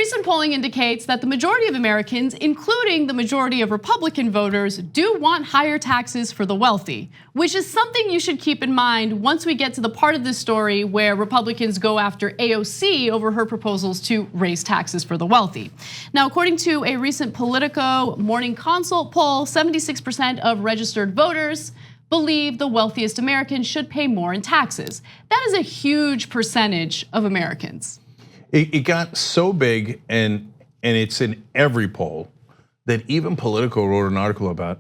recent polling indicates that the majority of Americans, including the majority of Republican voters, do want higher taxes for the wealthy, which is something you should keep in mind once we get to the part of this story where Republicans go after AOC over her proposals to raise taxes for the wealthy. Now, according to a recent Politico Morning Consult poll, 76% of registered voters believe the wealthiest Americans should pay more in taxes. That is a huge percentage of Americans. It got so big, and it's in every poll, that even Politico wrote an article about,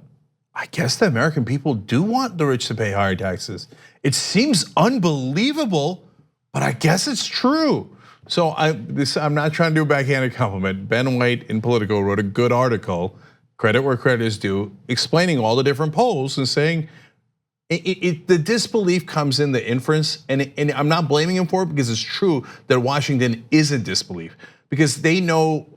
I guess the American people do want the rich to pay higher taxes. It seems unbelievable, but I guess it's true. So I'm not trying to do a backhanded compliment. Ben White in Politico wrote a good article, credit where credit is due, explaining all the different polls and saying, the disbelief comes in the inference, and I'm not blaming him for it because it's true that Washington is in disbelief because they know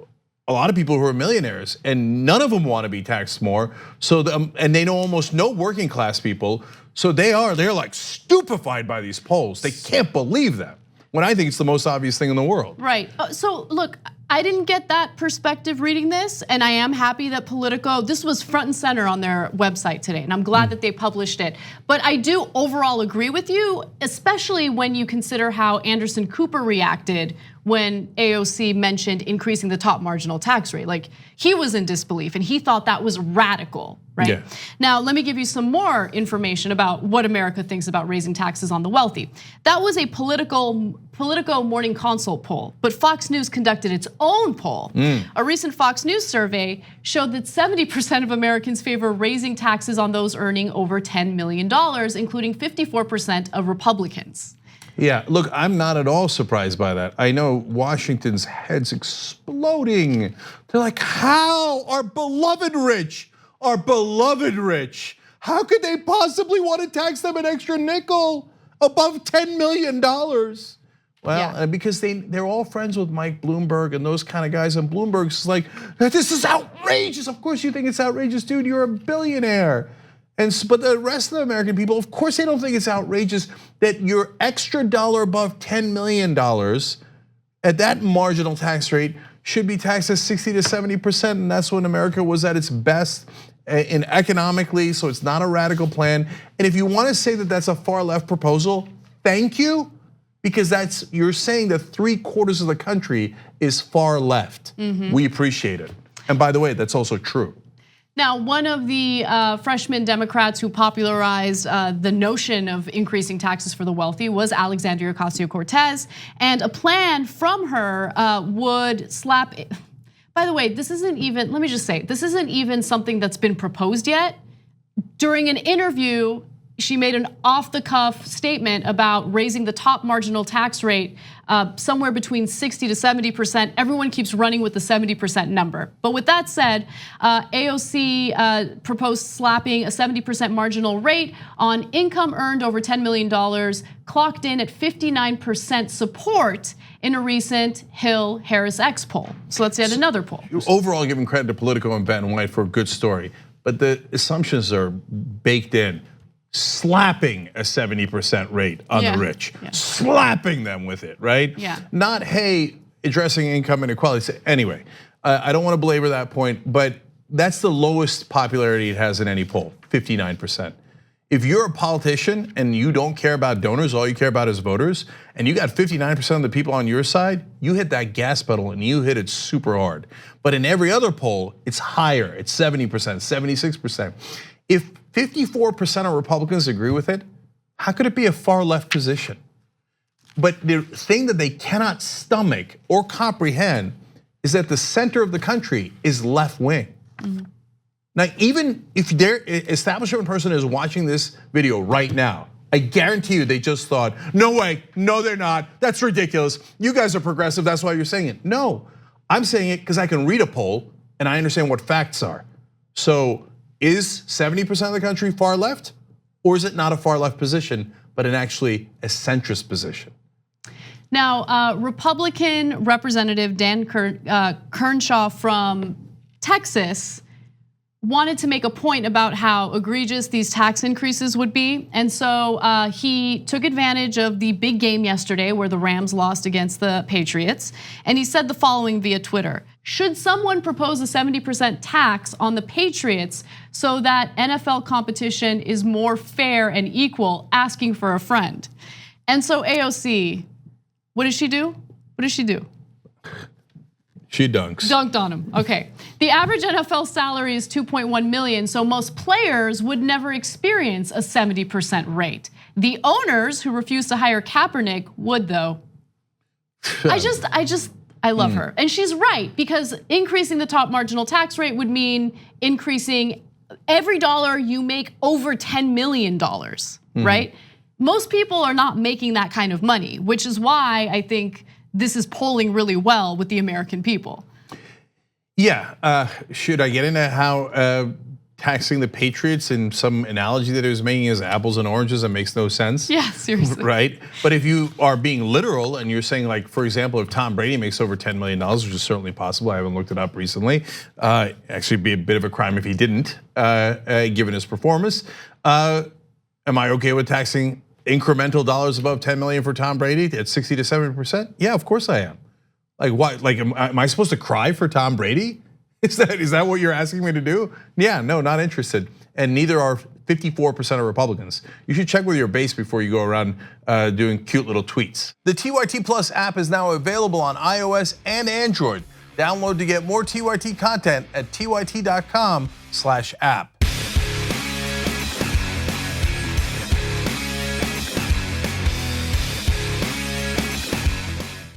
a lot of people who are millionaires and none of them want to be taxed more. So and they know almost no working class people. So they're like stupefied by these polls. They can't believe them. When I think it's the most obvious thing in the world. Right. So look, I didn't get that perspective reading this, and I am happy that Politico, this was front and center on their website today, and I'm glad that they published it. But I do overall agree with you, especially when you consider how Anderson Cooper reacted when AOC mentioned increasing the top marginal tax rate. Like, he was in disbelief and he thought that was radical, right? Yeah. Now, let me give you some more information about what America thinks about raising taxes on the wealthy. That was a Politico Morning Consult poll, but Fox News conducted its own poll. A recent Fox News survey showed that 70% of Americans favor raising taxes on those earning over $10 million, including 54% of Republicans. Yeah, look, I'm not at all surprised by that. I know Washington's head's exploding. They're like, how? Our beloved rich, how could they possibly want to tax them an extra nickel above $10 million? Well, yeah. Because they're all friends with Mike Bloomberg and those kind of guys, and Bloomberg's like, this is outrageous. Of course you think it's outrageous, dude, you're a billionaire. But the rest of the American people, of course they don't think it's outrageous that your extra dollar above $10 million at that marginal tax rate should be taxed at 60 to 70%, and that's when America was at its best in economically, so it's not a radical plan. And if you want to say that that's a far left proposal, thank you, because you're saying that 3/4 of the country is far left. We appreciate it. And by the way, that's also true. Now, one of the freshman Democrats who popularized the notion of increasing taxes for the wealthy was Alexandria Ocasio-Cortez, and a plan from her would slap. By the way, this isn't even, let me just say, this isn't even something that's been proposed yet. During an interview, she made an off-the-cuff statement about raising the top marginal tax rate somewhere between 60 to 70%. Everyone keeps running with the 70% number. But with that said, AOC proposed slapping a 70% marginal rate on income earned over $10 million, clocked in at 59% support in a recent Hill-Harris-X poll. So that's yet another poll. Overall, giving credit to Politico and Ben White for a good story, but the assumptions are baked in. Slapping a 70% rate on the rich, slapping them with it, right? Yeah. Not, hey, addressing income inequality. Anyway, I don't want to belabor that point, but that's the lowest popularity it has in any poll, 59%. If you're a politician and you don't care about donors, all you care about is voters, and you got 59% of the people on your side, you hit that gas pedal and you hit it super hard. But in every other poll, it's higher, it's 70%, 76%. If 54% of Republicans agree with it, how could it be a far left position? But the thing that they cannot stomach or comprehend is that the center of the country is left wing. Now, even if their establishment person is watching this video right now, I guarantee you they just thought, no way, no they're not, that's ridiculous. You guys are progressive, that's why you're saying it. No, I'm saying it because I can read a poll and I understand what facts are. So, is 70% of the country far left? Or is it not a far left position, but an actually a centrist position? Now, Republican Representative Dan Crenshaw from Texas wanted to make a point about how egregious these tax increases would be. And so he took advantage of the big game yesterday where the Rams lost against the Patriots. And he said the following via Twitter: should someone propose a 70% tax on the Patriots so that NFL competition is more fair and equal, asking for a friend? And so AOC, what does she do? What does she do? She dunks. Dunked on him, okay. The average NFL salary is 2.1 million, so most players would never experience a 70% rate. The owners who refuse to hire Kaepernick would though. I love her. And she's right, because increasing the top marginal tax rate would mean increasing every dollar you make over $10 million, right? Most people are not making that kind of money, which is why I think this is polling really well with the American people. Yeah, should I get into how taxing the Patriots in some analogy that he was making is apples and oranges? That makes no sense. Yeah, seriously. Right, but if you are being literal and you're saying, like, for example, if Tom Brady makes over $10 million, which is certainly possible, I haven't looked it up recently, actually it'd be a bit of a crime if he didn't, given his performance. Am I okay with taxing incremental dollars above 10 million for Tom Brady at 60 to 70%? Yeah, of course I am. Like what? Like am I supposed to cry for Tom Brady? Is that what you're asking me to do? Yeah, no, not interested. And neither are 54% of Republicans. You should check with your base before you go around doing cute little tweets. The TYT Plus app is now available on iOS and Android. Download to get more TYT content at tyt.com/app.